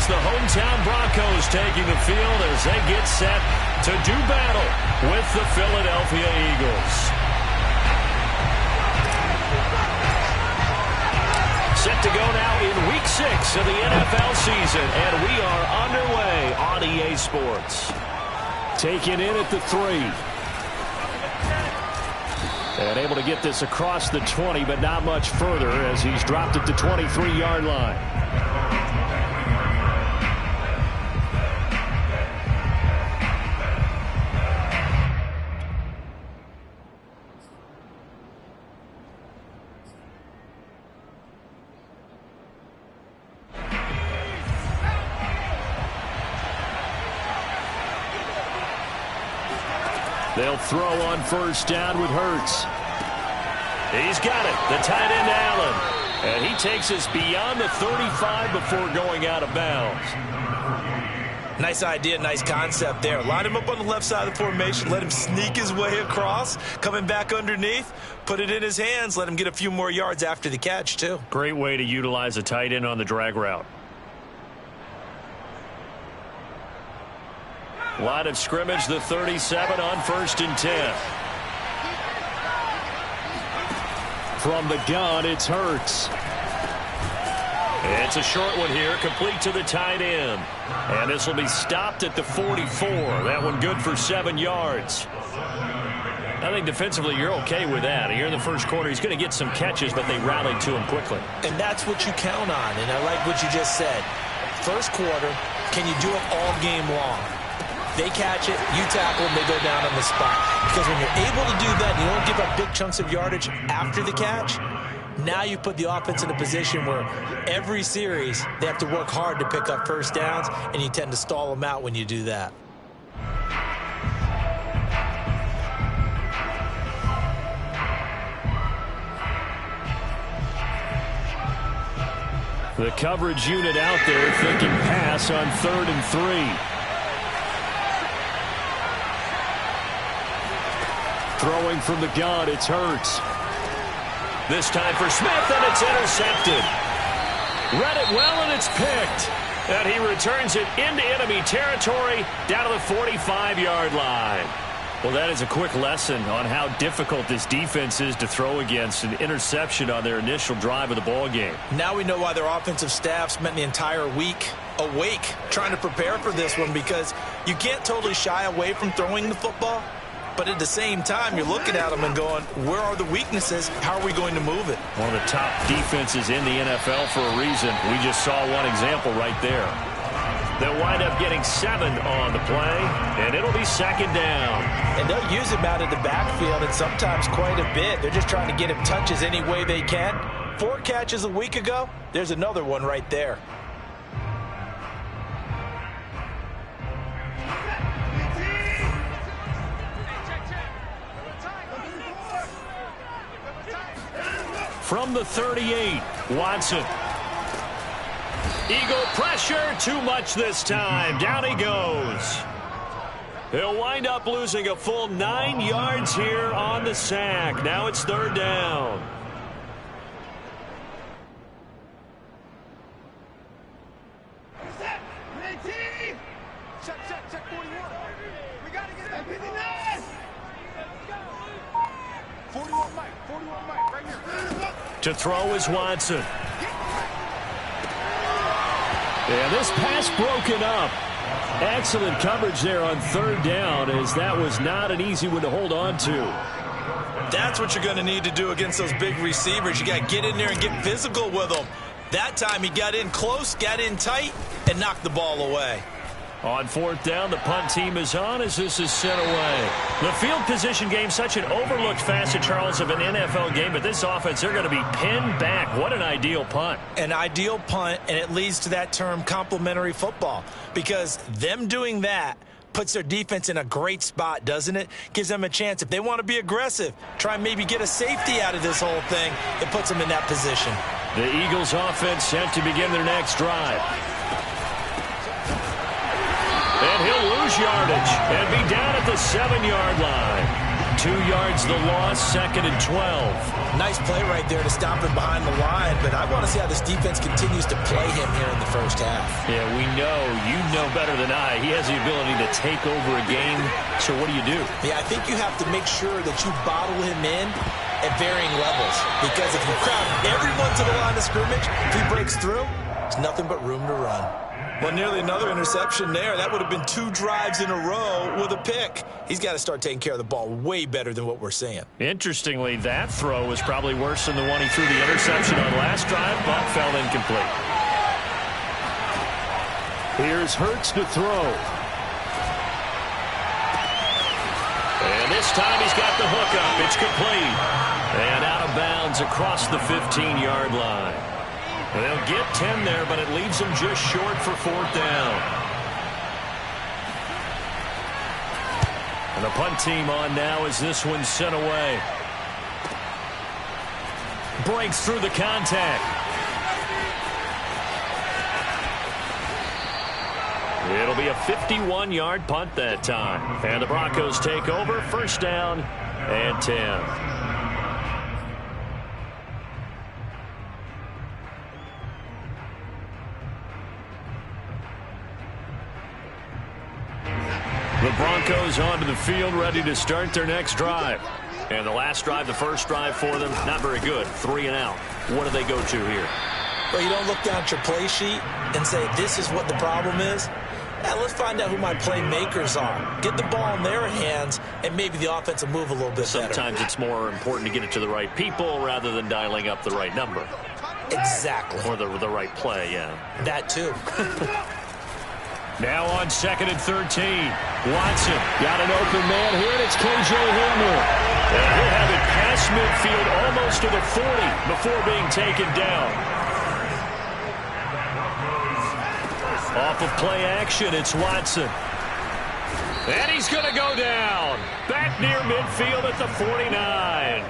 it's the hometown Broncos taking the field as they get set to do battle with the Philadelphia Eagles. Set to go now in Week 6 of the NFL season, and we are underway on EA Sports. Taken in at the 3. And able to get this across the 20, but not much further as he's dropped it to 23-yard line. They'll throw on first down with Hurts. He's got it. The tight end, Allen. And he takes us beyond the 35 before going out of bounds. Nice idea, nice concept there. Line him up on the left side of the formation. Let him sneak his way across. Coming back underneath. Put it in his hands. Let him get a few more yards after the catch, too. Great way to utilize a tight end on the drag route. Line of scrimmage, the 37 on 1st and 10. From the gun, it's Hurts. It's a short one here, complete to the tight end. And this will be stopped at the 44. That one good for 7 yards. I think defensively you're okay with that. Here in the first quarter, he's going to get some catches, but they rallied to him quickly. And that's what you count on, and I like what you just said. First quarter, can you do it all game long? They catch it, you tackle them, they go down on the spot. Because when you're able to do that, you don't give up big chunks of yardage after the catch, now you put the offense in a position where every series they have to work hard to pick up first downs, and you tend to stall them out when you do that. The coverage unit out there thinking pass on 3rd and 3. Throwing from the gun, it's Hurts. This time for Smith, and it's intercepted. Read it well, and it's picked. And he returns it into enemy territory down to the 45-yard line. Well, that is a quick lesson on how difficult this defense is to throw against. An interception on their initial drive of the ball game. Now we know why their offensive staff spent the entire week awake trying to prepare for this one, because you can't totally shy away from throwing the football. But at the same time, you're looking at them and going, where are the weaknesses? How are we going to move it? One of the top defenses in the NFL for a reason. We just saw one example right there. They'll wind up getting 7 on the play, and it'll be 2nd down. And they'll use him out of the backfield, and sometimes quite a bit. They're just trying to get him touches any way they can. 4 catches a week ago, there's another one right there. From the 38, Watson. Eagle pressure, too much this time. Down he goes. He'll wind up losing a full 9 yards here on the sack. Now it's 3rd down. Check 41. We got to get that 59. 41 Mike, right here. To throw is Watson. And this pass broken up. Excellent coverage there on 3rd down, as that was not an easy one to hold on to. That's what you're going to need to do against those big receivers. You got to get in there and get physical with them. That time he got in close, got in tight, and knocked the ball away. On 4th down, the punt team is on as this is sent away. The field position game, such an overlooked facet, Charles, of an NFL game, but this offense, they're going to be pinned back. What an ideal punt. An ideal punt, and it leads to that term complementary football, because them doing that puts their defense in a great spot, doesn't it? Gives them a chance. If they want to be aggressive, try and maybe get a safety out of this whole thing, it puts them in that position. The Eagles offense set to begin their next drive. And he'll lose yardage and be down at the 7-yard line. 2 yards the loss, 2nd and 12. Nice play right there to stop him behind the line, but I want to see how this defense continues to play him here in the first half. Yeah, we know, you know better than I, he has the ability to take over a game, so what do you do? Yeah, I think you have to make sure that you bottle him in at varying levels, because if you crowd everyone to the line of scrimmage, if he breaks through, there's nothing but room to run. Well, nearly another interception there. That would have been 2 drives in a row with a pick. He's got to start taking care of the ball way better than what we're seeing. Interestingly, that throw was probably worse than the one he threw the interception on last drive, but fell incomplete. Here's Hurts to throw. And this time he's got the hook up. It's complete. And out of bounds across the 15-yard line. They'll get 10 there, but it leaves them just short for 4th down. And the punt team on now as this one's sent away. Breaks through the contact. It'll be a 51-yard punt that time. And the Broncos take over, 1st down and 10. The Broncos onto the field, ready to start their next drive. And the last drive, the first drive for them, not very good. 3 and out. What do they go to here? Well, you don't look down at your play sheet and say, this is what the problem is. Now, let's find out who my playmakers are. Get the ball in their hands, and maybe the offense will move a little bit better. Sometimes it's more important to get it to the right people rather than dialing up the right number. Exactly. Or the right play, yeah. That, too. Now on 2nd and 13. Watson got an open man here, and it's K.J. Hamler. And he'll have it past midfield almost to the 40 before being taken down. Off of play action, it's Watson. And he's going to go down. Back near midfield at the 49.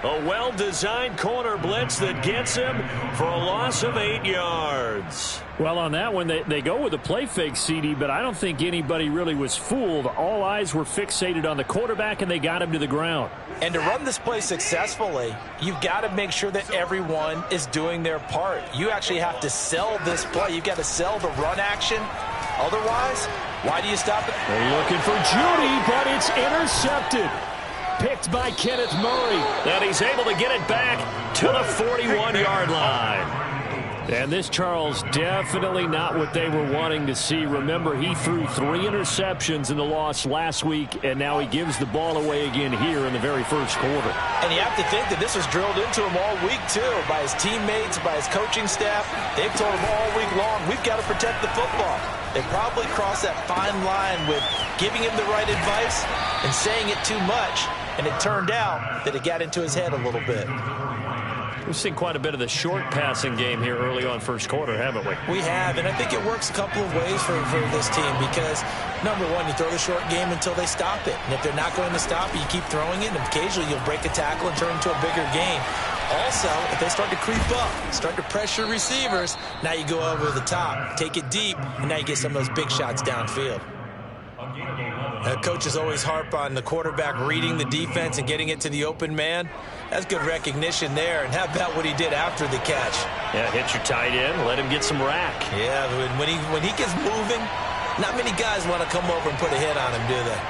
A well-designed corner blitz that gets him for a loss of 8 yards. Well, on that one, they go with a play fake, CD, but I don't think anybody really was fooled. All eyes were fixated on the quarterback, and they got him to the ground. And to run this play successfully, you've got to make sure that everyone is doing their part. You actually have to sell this play. You've got to sell the run action. Otherwise, why do you stop it? They're looking for Judy, but it's intercepted. Picked by Kenneth Murray. And he's able to get it back to the 41-yard line. And this, Charles, definitely not what they were wanting to see. Remember, he threw 3 interceptions in the loss last week, and now he gives the ball away again here in the very first quarter. And you have to think that this was drilled into him all week, too, by his teammates, by his coaching staff. They've told him all week long, we've got to protect the football. They probably crossed that fine line with giving him the right advice and saying it too much. And it turned out that it got into his head a little bit. We've seen quite a bit of the short passing game here early on first quarter, haven't we? We have, and I think it works a couple of ways for this team because, number one, you throw the short game until they stop it. And if they're not going to stop it, you keep throwing it, and occasionally you'll break a tackle and turn it into a bigger gain. Also, if they start to creep up, start to pressure receivers, now you go over the top, take it deep, and now you get some of those big shots downfield. Coaches always harp on the quarterback reading the defense and getting it to the open man. That's good recognition there. And how about what he did after the catch? Yeah, hit your tight end, let him get some rack. Yeah, when he gets moving, not many guys want to come over and put a hit on him, do they?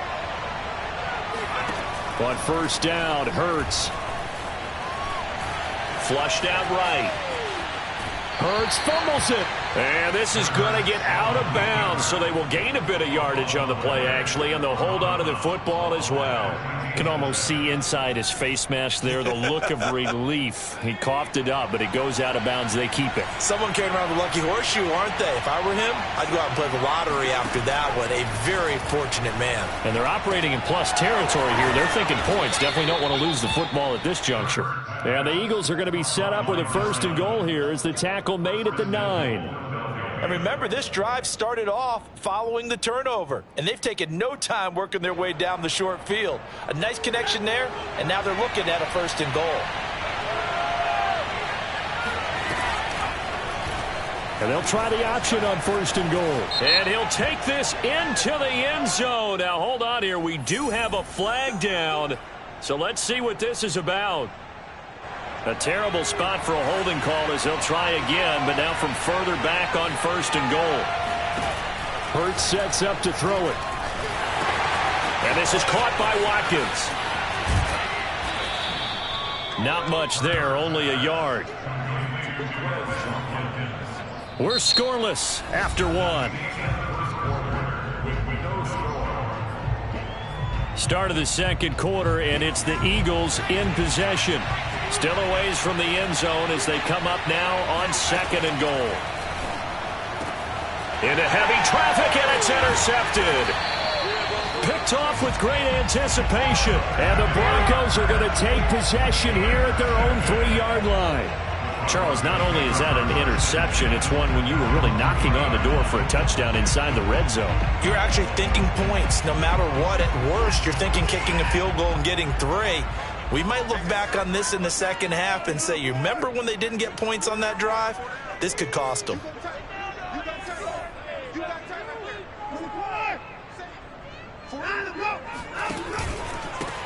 On first down, Hurts. Flushed out right. Hurts fumbles it. And this is going to get out of bounds, so they will gain a bit of yardage on the play, actually, and they'll hold on to the football as well. You can almost see inside his face mask there the look of relief. He coughed it up, but it goes out of bounds. They keep it. Someone carrying around the lucky horseshoe, aren't they? If I were him, I'd go out and play the lottery after that one. A very fortunate man. And they're operating in plus territory here. They're thinking points. Definitely don't want to lose the football at this juncture. And the Eagles are going to be set up with a 1st and goal here as the tackle made at the 9. And remember, this drive started off following the turnover. And they've taken no time working their way down the short field. A nice connection there, and now they're looking at a 1st and goal. And they'll try the option on 1st and goal. And he'll take this into the end zone. Now, hold on here. We do have a flag down. So let's see what this is about. A terrible spot for a holding call as they'll try again, but now from further back on 1st and goal. Hurts sets up to throw it. And this is caught by Watkins. Not much there, only a yard. We're scoreless after 1. Start of the 2nd quarter, and it's the Eagles in possession. Still a ways from the end zone as they come up now on 2nd and goal. Into heavy traffic, and it's intercepted. Picked off with great anticipation. And the Broncos are going to take possession here at their own 3-yard line. Charles, not only is that an interception, it's one when you were really knocking on the door for a touchdown inside the red zone. You're actually thinking points. No matter what, at worst, you're thinking kicking a field goal and getting 3. We might look back on this in the second half and say, you remember when they didn't get points on that drive? This could cost them.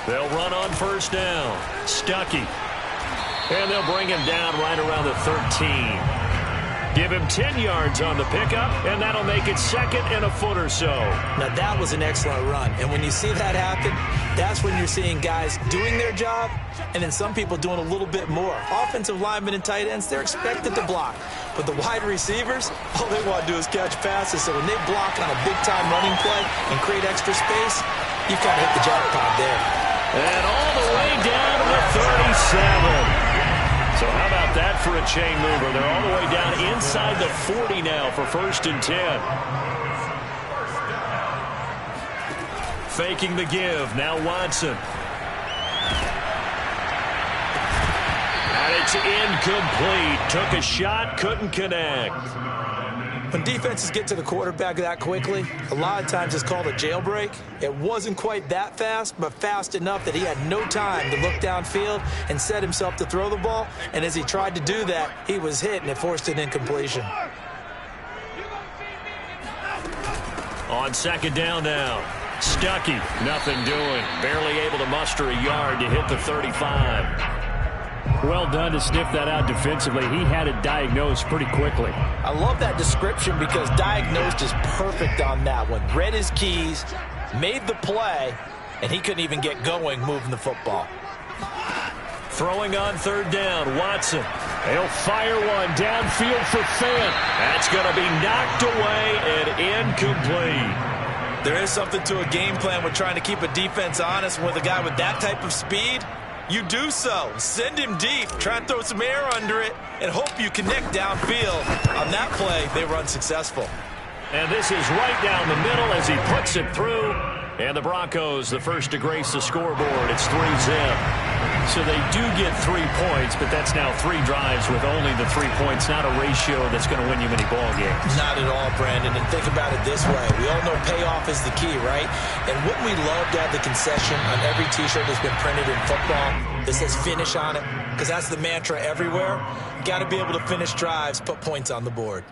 They'll run on 1st down. Stuckey. And they'll bring him down right around the 13. Give him 10 yards on the pickup, and that'll make it 2nd and a foot or so. Now, that was an excellent run. And when you see that happen, that's when you're seeing guys doing their job and then some people doing a little bit more. Offensive linemen and tight ends, they're expected to block. But the wide receivers, all they want to do is catch passes. So when they block on a big-time running play and create extra space, you've got to hit the jackpot there. And all the way down to the 37. So how about that for a chain mover? They're all the way down inside the 40 now for 1st and 10. Faking the give. Now Watson. And it's incomplete. Took a shot, couldn't connect. When defenses get to the quarterback that quickly, a lot of times it's called a jailbreak. It wasn't quite that fast, but fast enough that he had no time to look downfield and set himself to throw the ball. And as he tried to do that, he was hit, and it forced an incompletion. On 2nd down now. Stuckey, nothing doing. Barely able to muster a yard to hit the 35. Well done to sniff that out defensively. He had it diagnosed pretty quickly. I love that description because diagnosed is perfect on that one. Read his keys, made the play, and he couldn't even get going moving the football. Throwing on 3rd down, Watson. He'll fire one downfield for Fant. That's going to be knocked away and incomplete. There is something to a game plan with trying to keep a defense honest with a guy with that type of speed. You do so. Send him deep. Try and throw some air under it and hope you connect downfield. On that play, they were unsuccessful. And this is right down the middle as he puts it through. And the Broncos, the first to grace the scoreboard. It's 3-zip. So they do get 3 points, but that's now 3 drives with only the 3 points. Not a ratio that's going to win you many ball games. Not at all, Brandon. And think about it this way. We all know payoff is the key, right? And wouldn't we love to have the concession on every T-shirt that's been printed in football that says finish on it? Because that's the mantra everywhere. Got to be able to finish drives, put points on the board.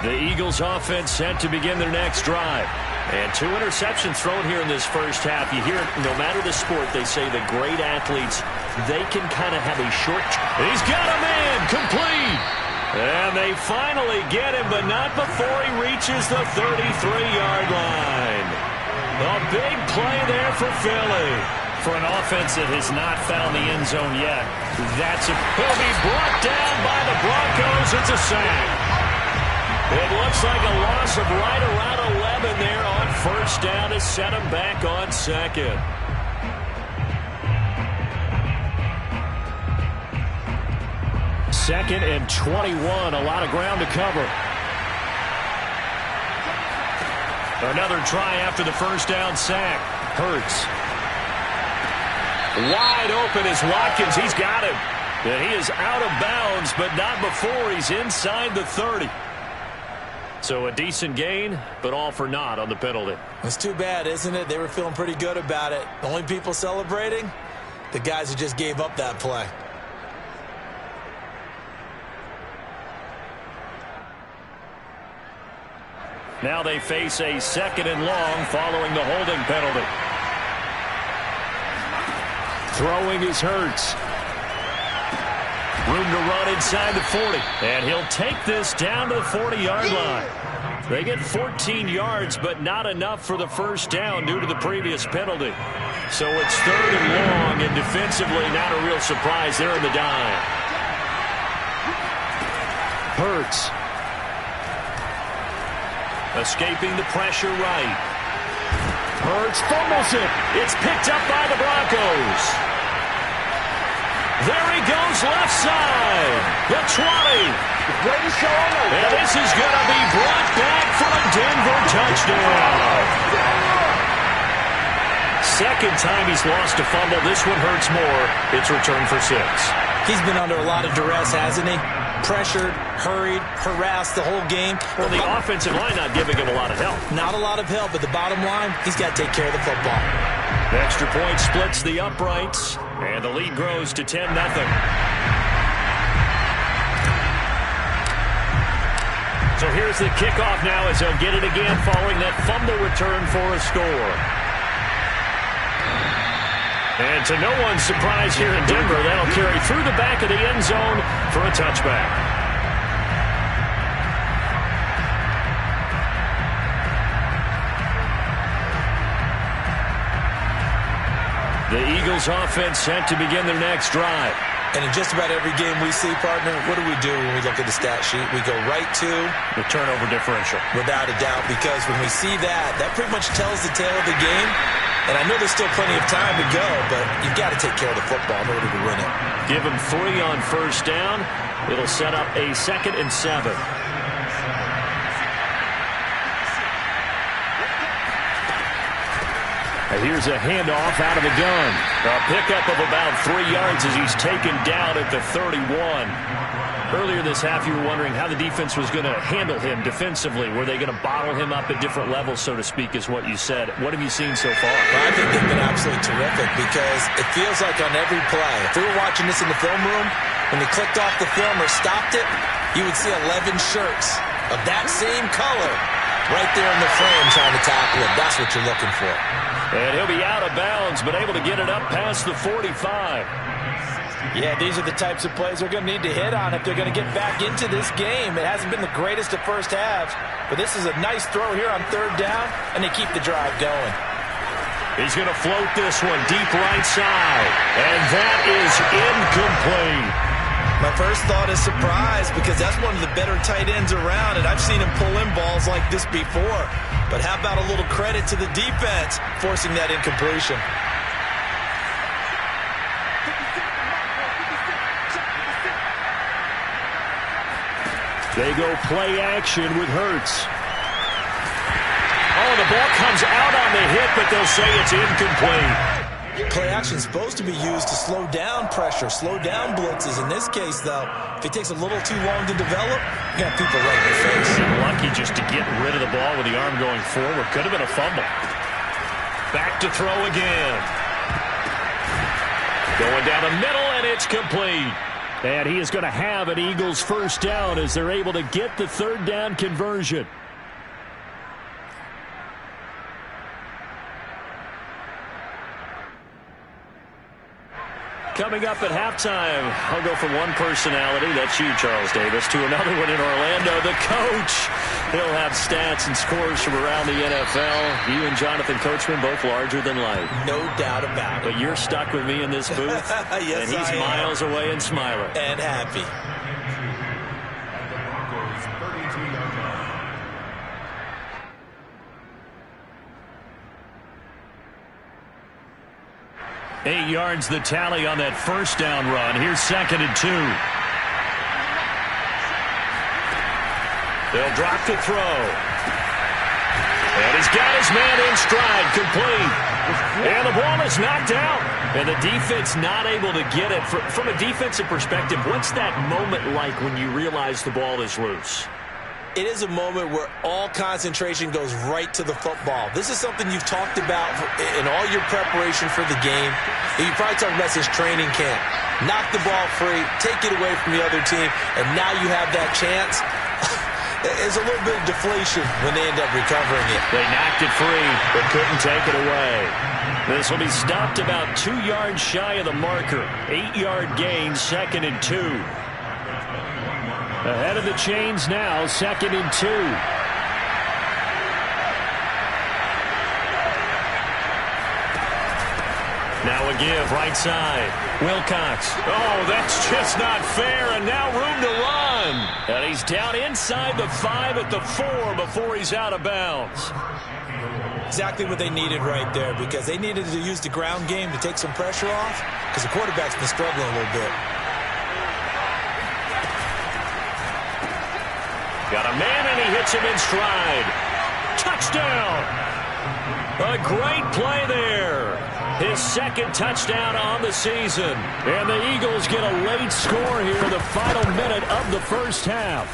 The Eagles offense set to begin their next drive. And 2 interceptions thrown here in this first half. You hear it, no matter the sport, they say the great athletes, they can kind of have a short... He's got a man, complete! And they finally get him, but not before he reaches the 33-yard line. A big play there for Philly. For an offense that has not found the end zone yet. He'll be brought down by the Broncos. It's a sack. It looks like a loss of right around 11 there on 1st down to set him back on 2nd. Second and 21, a lot of ground to cover. Another try after the 1st down sack. Hurts. Wide open is Watkins. He's got him. And he is out of bounds, but not before he's inside the 30. So a decent gain, but all for naught on the penalty. It's too bad, isn't it? They were feeling pretty good about it. The only people celebrating, the guys who just gave up that play. Now they face a 2nd and long following the holding penalty. Throwing is Hurts. Room to run inside the 40. And he'll take this down to the 40-yard line. They get 14 yards, but not enough for the first down due to the previous penalty. So it's 3rd and long, and defensively not a real surprise there in the dime. Hurts. Escaping the pressure right. Hurts fumbles it. It's picked up by the Broncos. There he goes left side. The 20. And this is going to be brought back for a Denver touchdown. 2nd time he's lost a fumble. This one hurts more. It's returned for 6. He's been under a lot of duress, hasn't he? Pressured, hurried, harassed the whole game. Well, the offensive line not giving him a lot of help. Not a lot of help, but the bottom line, he's got to take care of the football. The extra point splits the uprights, and the lead grows to 10-0. So here's the kickoff now as they'll get it again following that fumble return for a score. And to no one's surprise here in Denver, that'll carry through the back of the end zone for a touchback. The Eagles offense set to begin their next drive. And in just about every game we see, partner, what do we do when we look at the stat sheet? We go right to the turnover differential. Without a doubt, because when we see that, that pretty much tells the tale of the game. And I know there's still plenty of time to go, but you've got to take care of the football in order to win it. Give him 3 on first down. It'll set up a 2nd and 7. And here's a handoff out of the gun. A pickup of about 3 yards as he's taken down at the 31. Earlier this half, you were wondering how the defense was going to handle him defensively. Were they going to bottle him up at different levels, so to speak, is what you said. What have you seen so far? Well, I think they've been absolutely terrific because it feels like on every play, if we were watching this in the film room, when they clicked off the film or stopped it, you would see 11 shirts of that same color right there in the frame trying to tackle him. That's what you're looking for. And he'll be out of bounds, but able to get it up past the 45. Yeah, these are the types of plays they're going to need to hit on if they're going to get back into this game. It hasn't been the greatest of first halves, but this is a nice throw here on 3rd down, and they keep the drive going. He's going to float this one deep right side, and that is incomplete. My first thought is surprise because that's one of the better tight ends around, and I've seen him pull in balls like this before. But how about a little credit to the defense forcing that incompletion? They go play action with Hurts. Oh, the ball comes out on the hit, but they'll say it's incomplete. Play action is supposed to be used to slow down pressure, slow down blitzes. In this case, though, if it takes a little too long to develop, you got people right in the face. Lucky just to get rid of the ball with the arm going forward. Could have been a fumble. Back to throw again. Going down the middle, and it's complete. And he is going to have an Eagles first down as they're able to get the 3rd down conversion. Coming up at halftime, I'll go from one personality, that's you, Charles Davis, to another one in Orlando, the coach. He'll have stats and scores from around the NFL. You and Jonathan Coachman, both larger than life. No doubt about it. But you're stuck with me in this booth, yes, and he's miles away and smiling. And happy. 8 yards the tally on that first down run. Here's 2nd and 2. They'll drop to throw. And he's got his man in stride, complete. And the ball is knocked out. And the defense not able to get it. From a defensive perspective, what's that moment like when you realize the ball is loose? It is a moment where all concentration goes right to the football. This is something you've talked about in all your preparation for the game. You probably talked about since training camp. Knock the ball free, take it away from the other team, and now you have that chance. There's a little bit of deflation when they end up recovering it. They knocked it free, but couldn't take it away. This will be stopped about 2 yards shy of the marker. 8-yard gain, 2nd and 2. Ahead of the chains now, 2nd and 2. Now a give, right side. Wilcox. Oh, that's just not fair, and now room to run. And he's down inside the 5 at the 4 before he's out of bounds. Exactly what they needed right there, because they needed to use the ground game to take some pressure off, because the quarterback's been struggling a little bit. Got a man, and he hits him in stride. Touchdown! A great play there. His 2nd touchdown on the season. And the Eagles get a late score here in the final minute of the first half.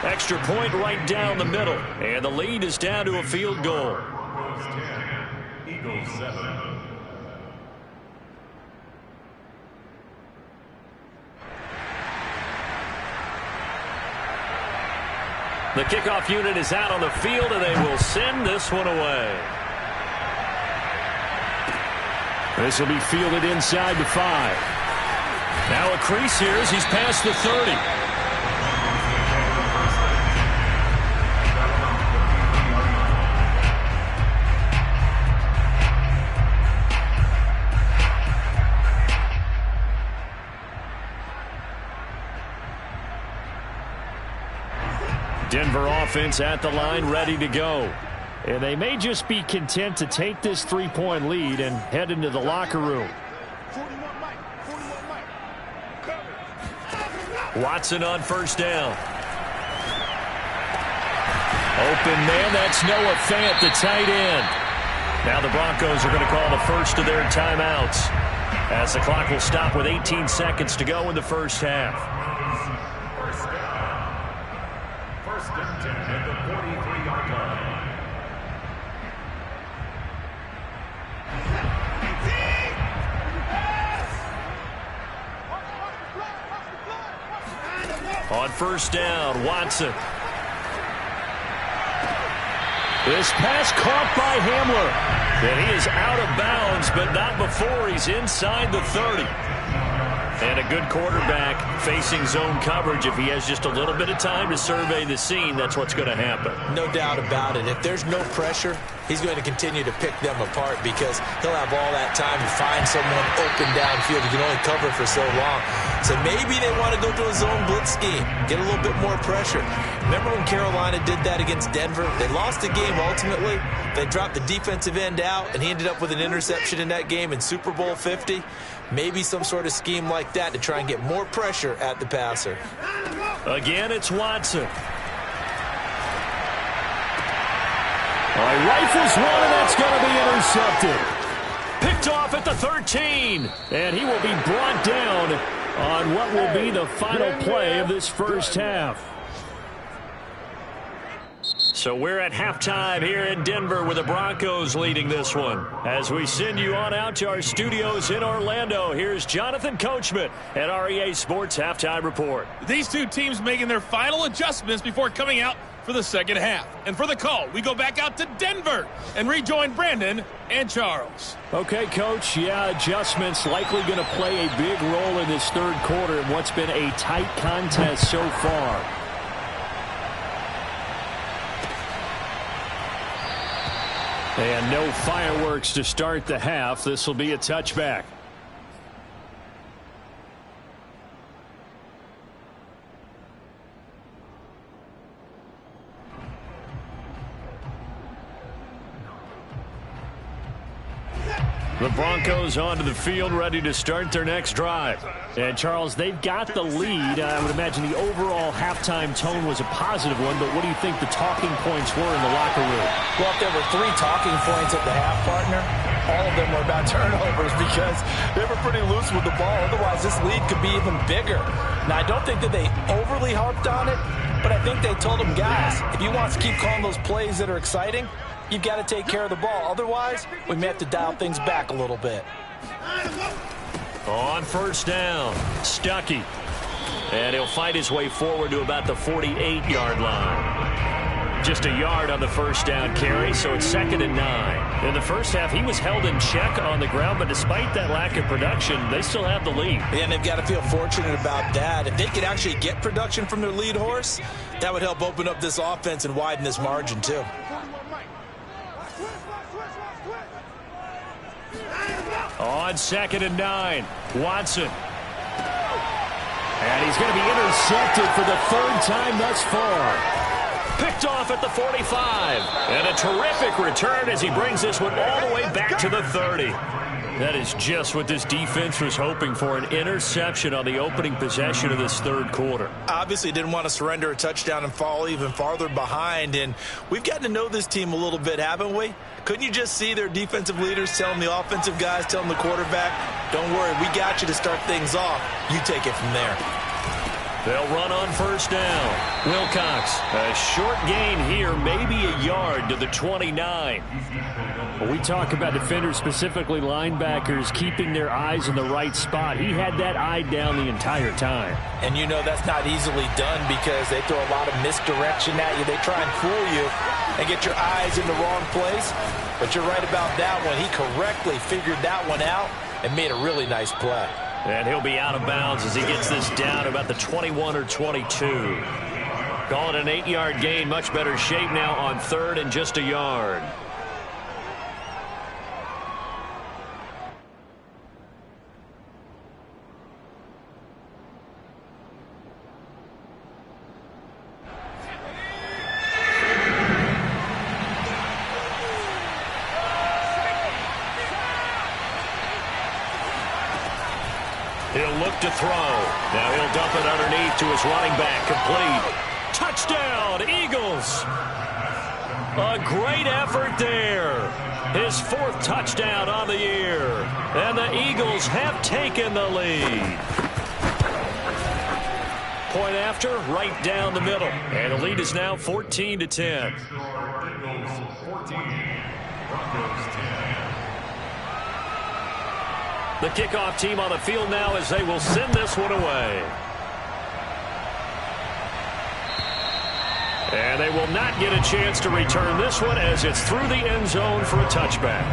Extra point right down the middle. And the lead is down to a field goal. Eagles 7. The kickoff unit is out on the field, and they will send this one away. This will be fielded inside the 5. Now a crease here as he's past the 30. Denver offense at the line, ready to go. And they may just be content to take this 3-point lead and head into the locker room. Watson on first down. Open man, that's Noah Fant, the tight end. Now the Broncos are going to call the first of their timeouts, as the clock will stop with 18 seconds to go in the first half. First and 10 at the 43-yard line. On first down, Watson. This pass caught by Hamler. And he is out of bounds, but not before he's inside the 30. And a good quarterback facing zone coverage. If he has just a little bit of time to survey the scene, that's what's going to happen. No doubt about it. If there's no pressure, he's going to continue to pick them apart, because he'll have all that time to find someone open downfield. He can only cover for so long. So maybe they want to go to a zone blitz scheme, get a little bit more pressure. Remember when Carolina did that against Denver? They lost the game ultimately. They dropped the defensive end out, and he ended up with an interception in that game in Super Bowl 50. Maybe some sort of scheme like that to try and get more pressure at the passer. Again, it's Watson. Rifles one, and that's going to be intercepted. Picked off at the 13, and he will be brought down on what will be the final play of this first half. So we're at halftime here in Denver with the Broncos leading this one. As we send you on out to our studios in Orlando, here's Jonathan Coachman at REA Sports Halftime Report. These two teams making their final adjustments before coming out for the second half. And for the call, we go back out to Denver and rejoin Brandon and Charles. Okay, Coach. Yeah, adjustments likely going to play a big role in this third quarter in what's been a tight contest so far. And no fireworks to start the half. This will be a touchback. The Broncos onto the field, ready to start their next drive. And, Charles, they've got the lead. I would imagine the overall halftime tone was a positive one, but what do you think the talking points were in the locker room? Well, if there were 3 talking points at the half, partner, all of them were about turnovers, because they were pretty loose with the ball. Otherwise, this lead could be even bigger. Now, I don't think that they overly harped on it, but I think they told them, guys, if you want to keep calling those plays that are exciting, you've got to take care of the ball. Otherwise, we may have to dial things back a little bit. On first down, Stuckey. And he'll fight his way forward to about the 48-yard line. Just a yard on the first down carry, so it's 2nd and 9. In the first half, he was held in check on the ground, but despite that lack of production, they still have the lead. And they've got to feel fortunate about that. If they could actually get production from their lead horse, that would help open up this offense and widen this margin, too. On 2nd and 9, Watson. And he's going to be intercepted for the 3rd time thus far. Picked off at the 45. And a terrific return as he brings this one all the way back to the 30. That is just what this defense was hoping for, an interception on the opening possession of this 3rd quarter. Obviously didn't want to surrender a touchdown and fall even farther behind. And we've gotten to know this team a little bit, haven't we? Couldn't you just see their defensive leaders telling the offensive guys, telling the quarterback, don't worry, we got you to start things off. You take it from there. They'll run on 1st down. Wilcox, a short gain here, maybe a yard to the 29. When we talk about defenders, specifically linebackers, keeping their eyes in the right spot, he had that eye down the entire time. And you know that's not easily done because they throw a lot of misdirection at you. They try and fool you and get your eyes in the wrong place. But you're right about that one. He correctly figured that one out and made a really nice play. And he'll be out of bounds as he gets this down about the 21 or 22. Call it an 8-yard gain. Much better shape now on 3rd and just a yard. He'll look to throw. Now he'll dump it underneath to his running back. Complete. Touchdown, Eagles. A great effort there. His 4th touchdown on the year. And the Eagles have taken the lead. Point after, right down the middle. And the lead is now 14-10. Eagles 14, Broncos 10. The kickoff team on the field now as they will send this one away. And they will not get a chance to return this one as it's through the end zone for a touchback.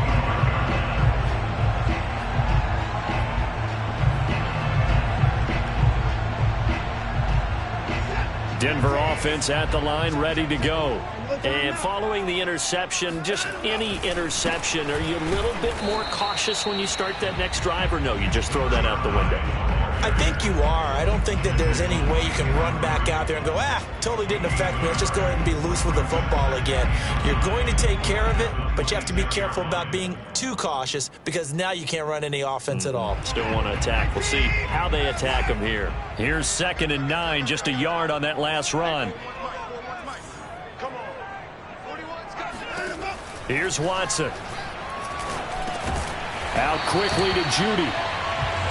Denver offense at the line, ready to go. And following the interception, just any interception, are you a little bit more cautious when you start that next drive, or no, you just throw that out the window? I think you are. I don't think that there's any way you can run back out there and go, totally didn't affect me. Let's just go ahead and be loose with the football again. You're going to take care of it, but you have to be careful about being too cautious because now you can't run any offense at all. Still want to attack. We'll see how they attack them here. Here's 2nd and 9, just a yard on that last run. Here's Watson. Out quickly to Judy.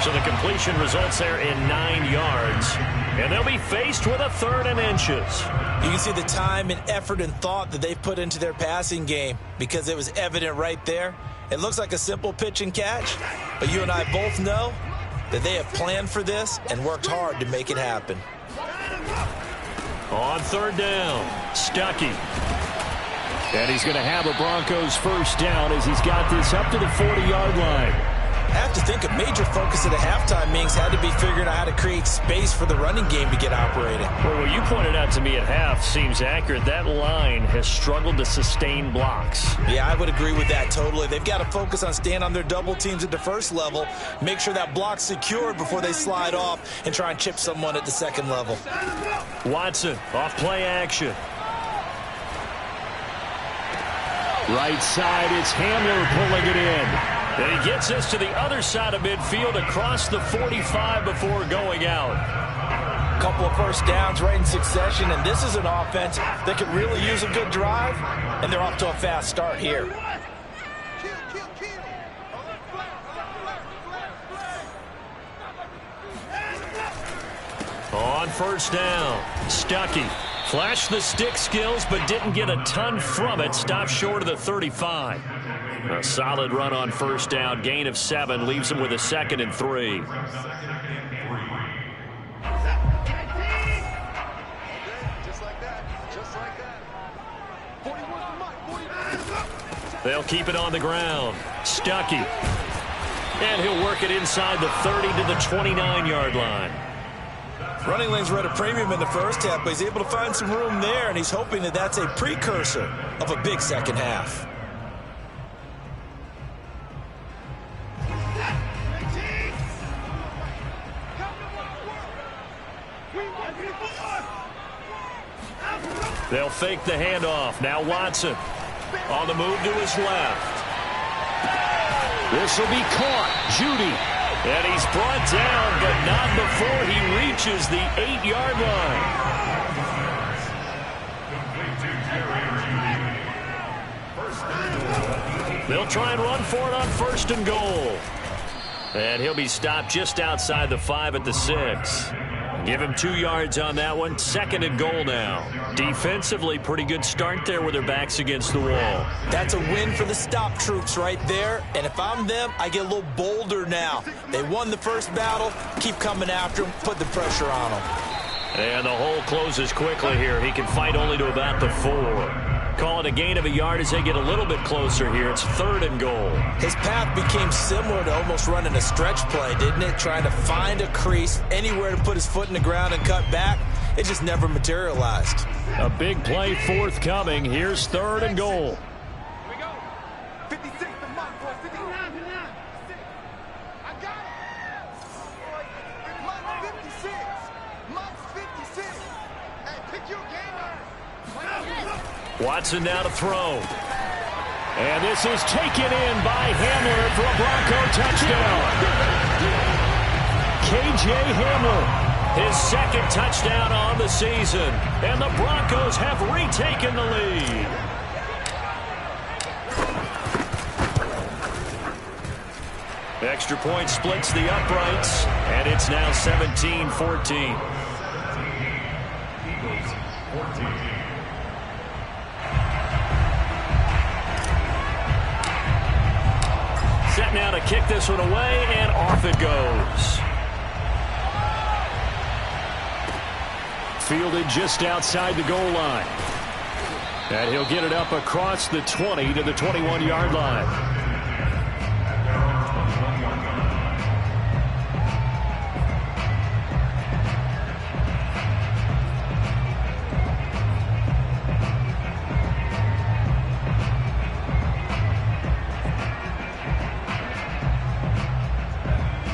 So the completion results there in 9 yards. And they'll be faced with a 3rd and inches. You can see the time and effort and thought that they've put into their passing game because it was evident right there. It looks like a simple pitch and catch, but you and I both know that they have planned for this and worked hard to make it happen. On 3rd down, Stuckey. And he's going to have a Broncos 1st down as he's got this up to the 40-yard line. I have to think a major focus at the halftime meetings had to be figuring out how to create space for the running game to get operating. Well, what you pointed out to me at half seems accurate. That line has struggled to sustain blocks. Yeah, I would agree with that totally. They've got to focus on staying on their double teams at the 1st level, make sure that block's secured before they slide off and try and chip someone at the 2nd level. Watson off play action. Right side, it's Hamler pulling it in. And he gets this to the other side of midfield across the 45 before going out. Couple of 1st downs right in succession, and this is an offense that could really use a good drive, and they're off to a fast start here. On 1st down, Stuckey. Flashed the stick skills, but didn't get a ton from it. Stopped short of the 35. A solid run on 1st down. Gain of 7 leaves him with a 2nd and 3. Just like that. Just like that. 41 for Mike. They'll keep it on the ground. Stuckey. And he'll work it inside the 30 to the 29-yard line. Running lanes were at a premium in the first half, but he's able to find some room there, and he's hoping that that's a precursor of a big second half. They'll fake the handoff. Now Watson on the move to his left. This will be caught. Judy. And he's brought down, but not before he reaches the 8-yard line. They'll try and run for it on 1st and goal. And he'll be stopped just outside the 5 at the 6. Give him 2 yards on that one. 2nd and goal now. Defensively, pretty good start there with their backs against the wall. That's a win for the stop troops right there. And if I'm them, I get a little bolder now. They won the first battle. Keep coming after them. Put the pressure on them. And the hole closes quickly here. He can fight only to about the 4. Call it a gain of a yard as they get a little bit closer here. It's 3rd and goal. His path became similar to almost running a stretch play, didn't it? Trying to find a crease, anywhere to put his foot in the ground and cut back. It just never materialized. A big play forthcoming. Here's 3rd and goal. Here we go. 56 to Mike, boy. 59 to 9. I got it. Mike's 56. Mike's 56. Hey, pick your game up. Watson now to throw. And this is taken in by Hamler for a Bronco touchdown. K.J. Hamler, his 2nd touchdown on the season. And the Broncos have retaken the lead. Extra point splits the uprights, and it's now 17-14. Set now to kick this one away, and off it goes. Fielded just outside the goal line. And he'll get it up across the 20 to the 21-yard line.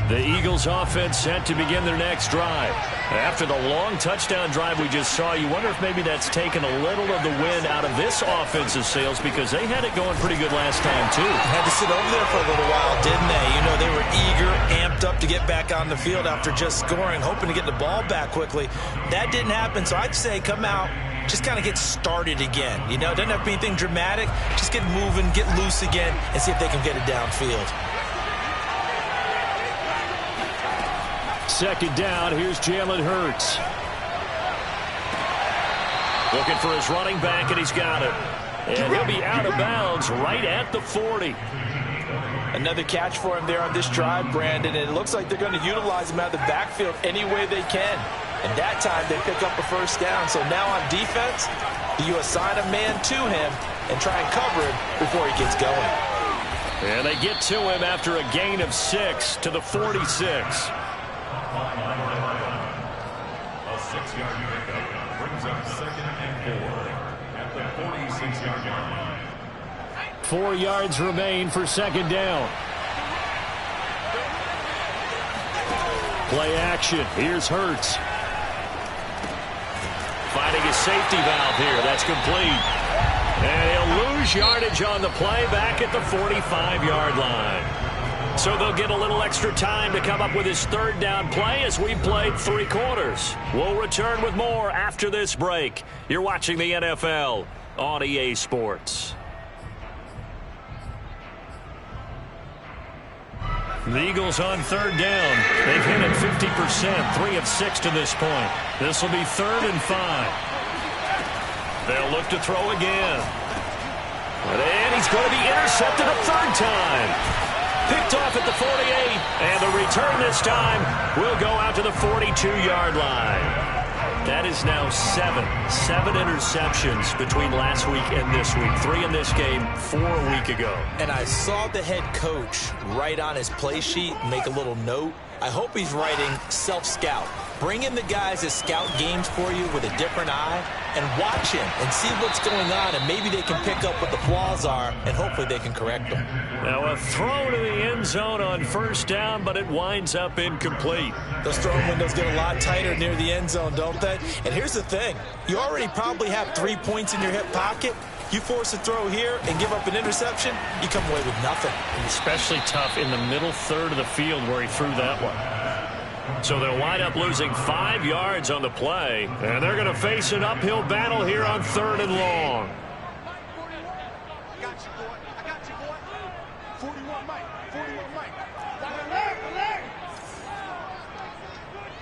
The Eagles offense set to begin their next drive. After the long touchdown drive we just saw, you wonder if maybe that's taken a little of the wind out of this offensive sails, because they had it going pretty good last time too. Had to sit over there for a little while, didn't they? You know, they were eager, amped up to get back on the field after just scoring, hoping to get the ball back quickly. That didn't happen, so I'd say come out, just kind of get started again. You know, it doesn't have to be anything dramatic. Just get moving, get loose again, and see if they can get it downfield. 2nd down, here's Jalen Hurts. Looking for his running back, and he's got it. And he'll be out of bounds right at the 40. Another catch for him there on this drive, Brandon, and it looks like they're going to utilize him out of the backfield any way they can. And that time they pick up a 1st down. So now on defense, you assign a man to him and try and cover him before he gets going. And they get to him after a gain of 6 to the 46. A 6-yard pickup brings up 2nd and 4 at the 46-yard line. 4 yards remain for 2nd down. Play action. Here's Hurts. Finding his safety valve here. That's complete. And he'll lose yardage on the play back at the 45-yard line. So they'll get a little extra time to come up with his 3rd down play as we played 3 quarters. We'll return with more after this break. You're watching the NFL on EA Sports. The Eagles on 3rd down. They've hit it 50%, 3 of 6 to this point. This will be 3rd and 5. They'll look to throw again. And he's going to be intercepted a 3rd time. Picked off at the 48, and the return this time will go out to the 42-yard line. That is now seven interceptions between last week and this week. 3 in this game, 4 a week ago. And I saw the head coach write on his play sheet, make a little note. I hope he's writing self-scout. Bring in the guys that scout games for you with a different eye and watch him and see what's going on, and maybe they can pick up what the flaws are, and hopefully they can correct them. Now a throw to the end zone on first down, but it winds up incomplete. Those throwing windows get a lot tighter near the end zone, don't they? And here's the thing. You already probably have 3 points in your hip pocket. You force a throw here and give up an interception, you come away with nothing. Especially tough in the middle third of the field where he threw that one. So they'll wind up losing 5 yards on the play, and they're going to face an uphill battle here on 3rd and long. I got you, boy. I got you, boy. 41 Mike. 41 Mike.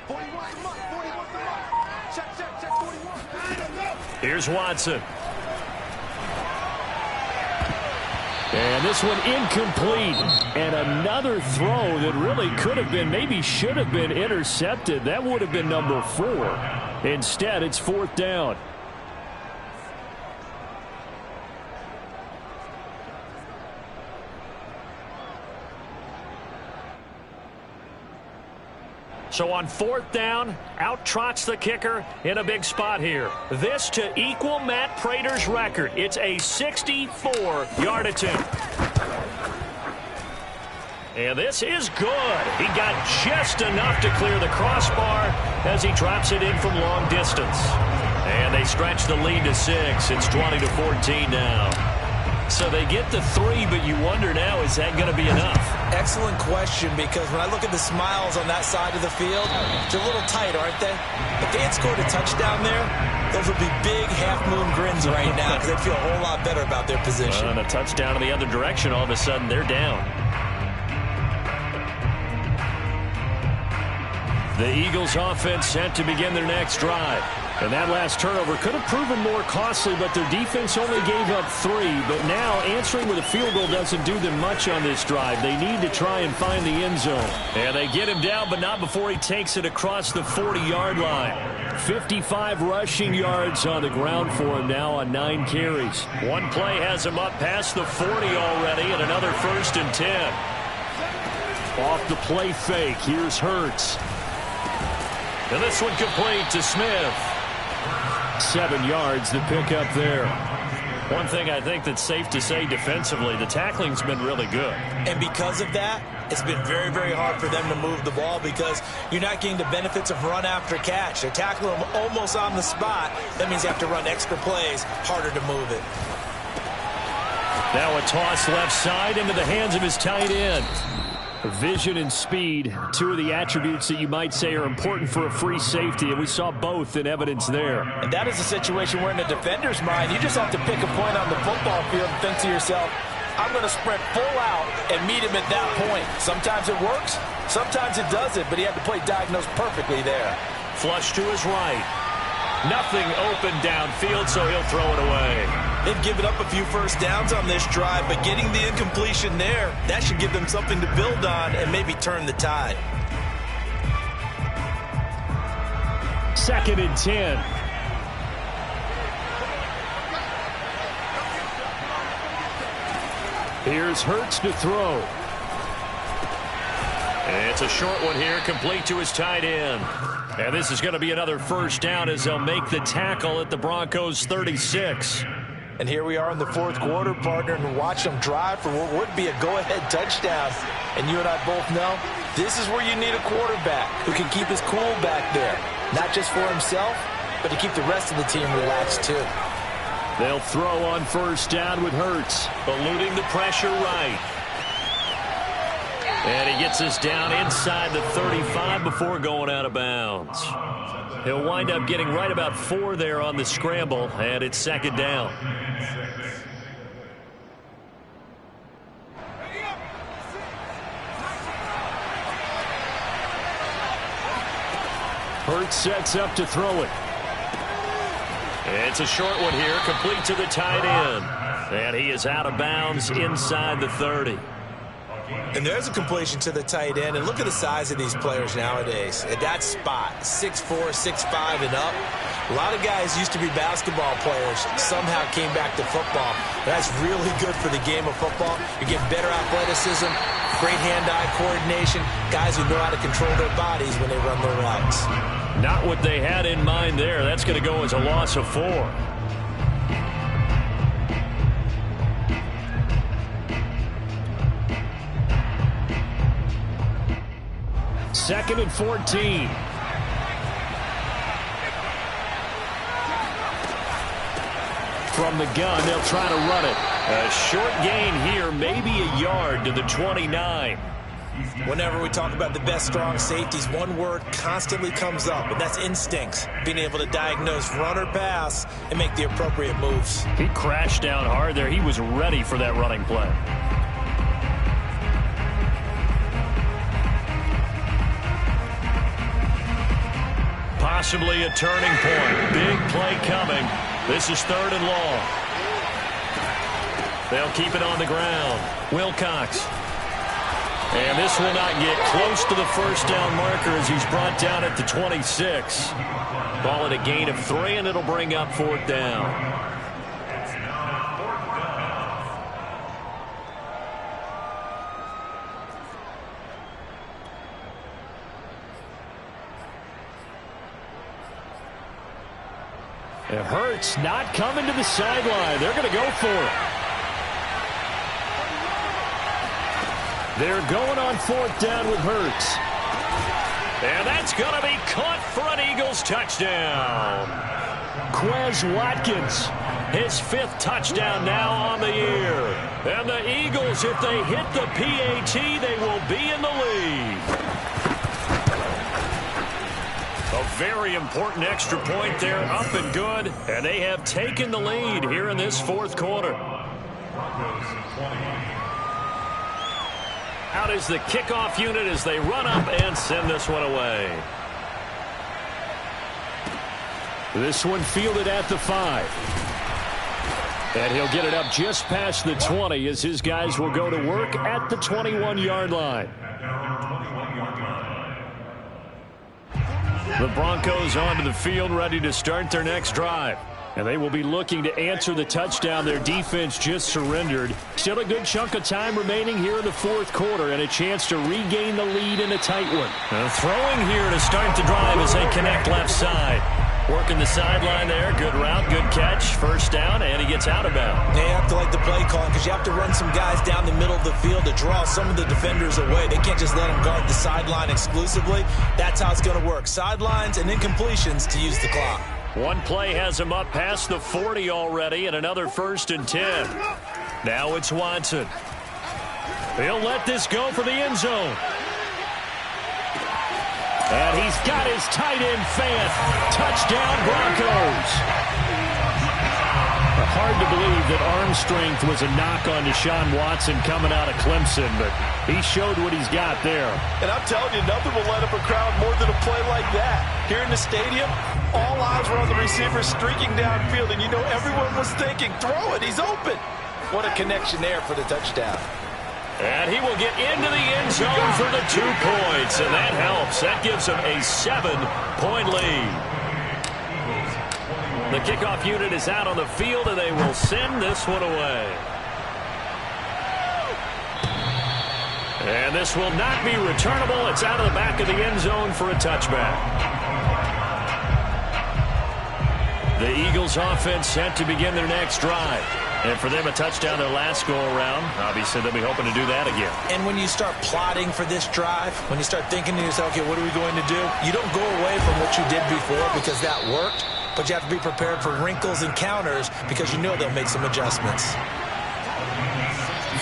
41 to Mike. 41 to Mike. Check, 41. Here's Watson. And this one incomplete. And another throw that really could have been, maybe should have been intercepted. That would have been number 4. Instead, it's 4th down. So on 4th down, out trots the kicker in a big spot here. This to equal Matt Prater's record. It's a 64-yard attempt. And this is good. He got just enough to clear the crossbar as he drops it in from long distance. And they stretch the lead to 6. It's 20-14 now. So they get the 3, but you wonder now, is that going to be enough? Excellent question, because when I look at the smiles on that side of the field, they're a little tight, aren't they? If they had scored a touchdown there, those would be big half-moon grins right now, because they'd feel a whole lot better about their position. And a touchdown in the other direction, all of a sudden they're down. The Eagles offense set to begin their next drive. And that last turnover could have proven more costly, but their defense only gave up 3. But now answering with a field goal doesn't do them much on this drive. They need to try and find the end zone. And they get him down, but not before he takes it across the 40-yard line. 55 rushing yards on the ground for him now on 9 carries. One play has him up past the 40 already, and another 1st and 10. Off the play fake, here's Hurts. And this one complete to Smith. 7 yards, the pickup there. One thing I think that's safe to say defensively, the tackling's been really good. And because of that, it's been very, very hard for them to move the ball because you're not getting the benefits of run after catch. They're tackling them almost on the spot. That means you have to run extra plays, harder to move it. Now a toss left side into the hands of his tight end. Vision and speed, 2 of the attributes that you might say are important for a free safety, and we saw both in evidence there. And that is a situation where in the defender's mind, you just have to pick a point on the football field and think to yourself, I'm going to sprint full out and meet him at that point. Sometimes it works, sometimes it doesn't, but he had the play diagnosed perfectly there. Flush to his right. Nothing open downfield, so he'll throw it away. They've given up a few first downs on this drive, but getting the incompletion there, that should give them something to build on and maybe turn the tide. 2nd and 10. Here's Hurts to throw. And it's a short one here, complete to his tight end. And this is going to be another 1st down as they'll make the tackle at the Broncos 36. And here we are in the 4th quarter, partner, and watch them drive for what would be a go-ahead touchdown. And you and I both know this is where you need a quarterback who can keep his cool back there. Not just for himself, but to keep the rest of the team relaxed too. They'll throw on 1st down with Hurts, eluding the pressure right. And he gets us down inside the 35 before going out of bounds. He'll wind up getting right about 4 there on the scramble, and it's 2nd down. Hurts sets up to throw it. It's a short one here, complete to the tight end. And he is out of bounds inside the 30. And there's a completion to the tight end. And look at the size of these players nowadays. At that spot, 6'4", 6'5", and up. A lot of guys used to be basketball players, somehow came back to football. That's really good for the game of football. You get better athleticism, great hand-eye coordination, guys who know how to control their bodies when they run their routes. Not what they had in mind there. That's going to go as a loss of 4. Second and 14. From the gun, they'll try to run it. A short gain here, maybe a yard to the 29. Whenever we talk about the best strong safeties, one word constantly comes up, and that's instincts. Being able to diagnose run or pass and make the appropriate moves. He crashed down hard there. He was ready for that running play. Possibly a turning point. Big play coming. This is 3rd and long. They'll keep it on the ground. Wilcox. And this will not get close to the first down marker as he's brought down at the 26. Ball at a gain of 3, and it'll bring up 4th down. It hurts not coming to the sideline. They're going to go for it. They're going on 4th down with Hurts. And that's going to be caught for an Eagles touchdown. Quez Watkins, his 5th touchdown now on the year. And the Eagles, if they hit the PAT, they will be in the lead. A very important extra point there, up and good. And they have taken the lead here in this 4th quarter. Out is the kickoff unit as they run up and send this one away. This one fielded at the 5. And he'll get it up just past the 20 as his guys will go to work at the 21-yard line. The Broncos onto the field, ready to start their next drive. And they will be looking to answer the touchdown their defense just surrendered. Still a good chunk of time remaining here in the 4th quarter and a chance to regain the lead in a tight one. Throwing here to start the drive as they connect left side. Working the sideline there. Good route, good catch. First down, and he gets out of bounds. They have to like the play calling because you have to run some guys down the middle of the field to draw some of the defenders away. They can't just let them guard the sideline exclusively. That's how it's going to work. Sidelines and incompletions to use the clock. One play has him up past the 40 already, and another 1st and 10. Now it's Watson. He'll let this go for the end zone. And he's got his tight end fan. Touchdown, Broncos. Hard to believe that arm strength was a knock on Deshaun Watson coming out of Clemson, but he showed what he's got there. And I'm telling you, nothing will light up a crowd more than a play like that. Here in the stadium, all eyes were on the receiver streaking downfield, and you know everyone was thinking, throw it, he's open. What a connection there for the touchdown. And he will get into the end zone for the 2 points, and that helps. That gives him a 7-point lead. The kickoff unit is out on the field, and they will send this one away. And this will not be returnable. It's out of the back of the end zone for a touchback. The Eagles offense set to begin their next drive. And for them, a touchdown their last go-around. Obviously, they'll be hoping to do that again. And when you start plotting for this drive, when you start thinking to yourself, okay, what are we going to do? You don't go away from what you did before because that worked. But you have to be prepared for wrinkles and counters because you know they'll make some adjustments.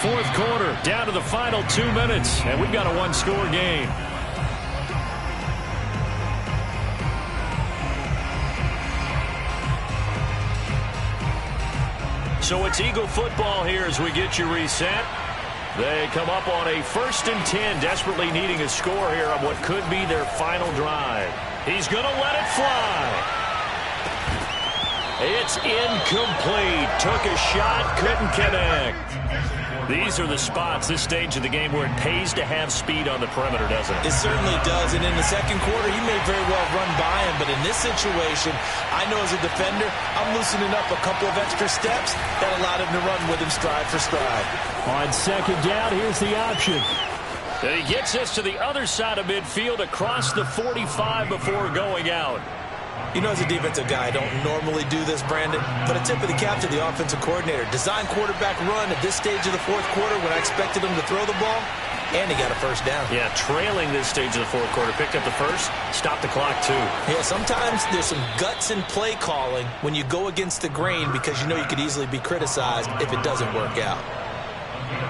4th quarter, down to the final 2 minutes, and we've got a 1-score game. So it's Eagle football here as we get you reset. They come up on a 1st and 10, desperately needing a score here on what could be their final drive. He's going to let it fly. It's incomplete. Took a shot, couldn't connect. These are the spots, this stage of the game, where it pays to have speed on the perimeter, doesn't it? It certainly does, and in the second quarter, he may very well run by him, but in this situation, I know as a defender, I'm loosening up a couple of extra steps that allowed him to run with him stride for stride. On second down, here's the option. And he gets this to the other side of midfield across the 45 before going out. You know, as a defensive guy, I don't normally do this, Brandon, but a tip of the cap to the offensive coordinator. Design quarterback run at this stage of the fourth quarter when I expected him to throw the ball, and he got a first down. Yeah, trailing this stage of the fourth quarter. Picked up the first, stopped the clock too. Yeah, sometimes there's some guts in play calling when you go against the grain because you know you could easily be criticized if it doesn't work out.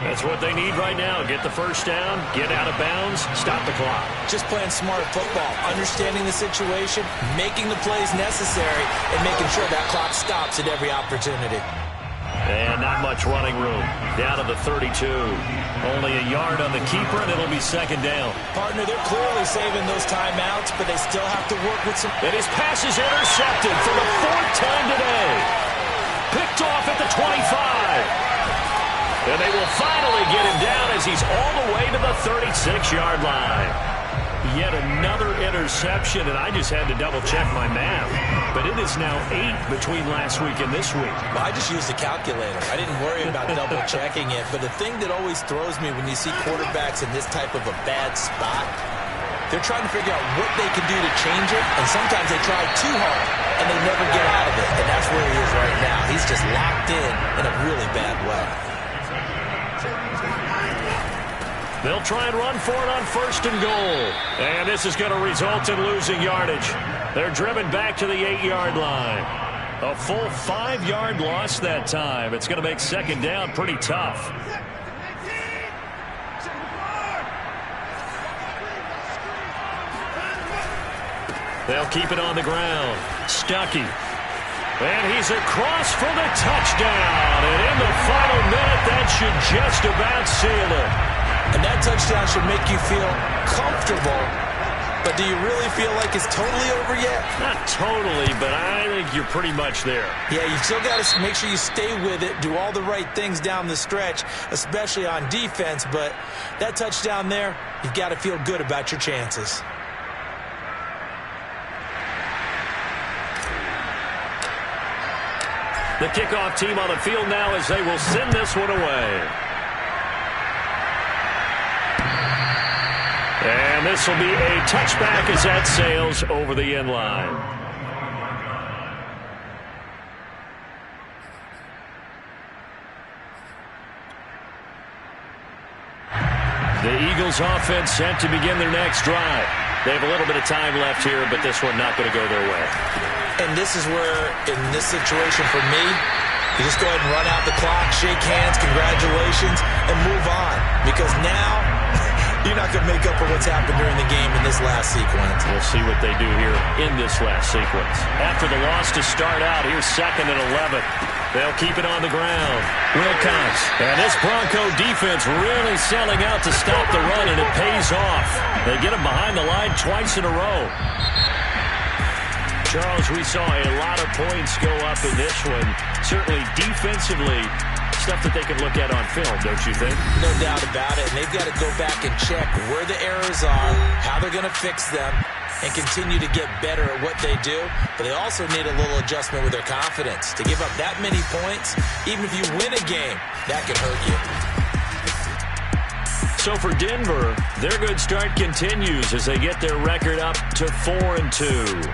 That's what they need right now. Get the first down, get out of bounds, stop the clock. Just playing smart football, understanding the situation, making the plays necessary, and making sure that clock stops at every opportunity. And not much running room. Down to the 32. Only a yard on the keeper, and it'll be second down. Partner, they're clearly saving those timeouts, but they still have to work with some... And his pass is intercepted for the fourth time today. Picked off at the 25. And they will finally get him down as he's all the way to the 36-yard line. Yet another interception, and I just had to double-check my math. But it is now 8 between last week and this week. Well, I just used a calculator. I didn't worry about double-checking it. But the thing that always throws me when you see quarterbacks in this type of a bad spot, they're trying to figure out what they can do to change it, and sometimes they try too hard, and they never get out of it. And that's where he is right now. He's just locked in a really bad way. They'll try and run for it on first and goal. And this is going to result in losing yardage. They're driven back to the 8-yard line. A full 5-yard loss that time. It's going to make second down pretty tough. They'll keep it on the ground. Stuckey. And he's across for the touchdown. And in the final minute, that should just about seal it. And that touchdown should make you feel comfortable. But do you really feel like it's totally over yet? Not totally, but I think you're pretty much there. Yeah, you still got to make sure you stay with it, do all the right things down the stretch, especially on defense. But that touchdown there, you've got to feel good about your chances. The kickoff team on the field now as they will send this one away. And this will be a touchback as that sails over the end line. The Eagles offense set to begin their next drive. They have a little bit of time left here, but this one not going to go their way. And this is where, in this situation for me, you just go ahead and run out the clock, shake hands, congratulations, and move on. Because now... you're not going to make up for what's happened during the game in this last sequence. We'll see what they do here in this last sequence. After the loss to start out, here's 2nd and 11. They'll keep it on the ground. Wilcox. And this Bronco defense really selling out to stop the run, and it pays off. They get him behind the line twice in a row. Charles, we saw a lot of points go up in this one. Certainly defensively, stuff that they can look at on film, don't you think? No doubt about it. And they've got to go back and check where the errors are, how they're going to fix them, and continue to get better at what they do. But they also need a little adjustment with their confidence. To give up that many points, even if you win a game, that can hurt you. So for Denver, their good start continues as they get their record up to 4-2.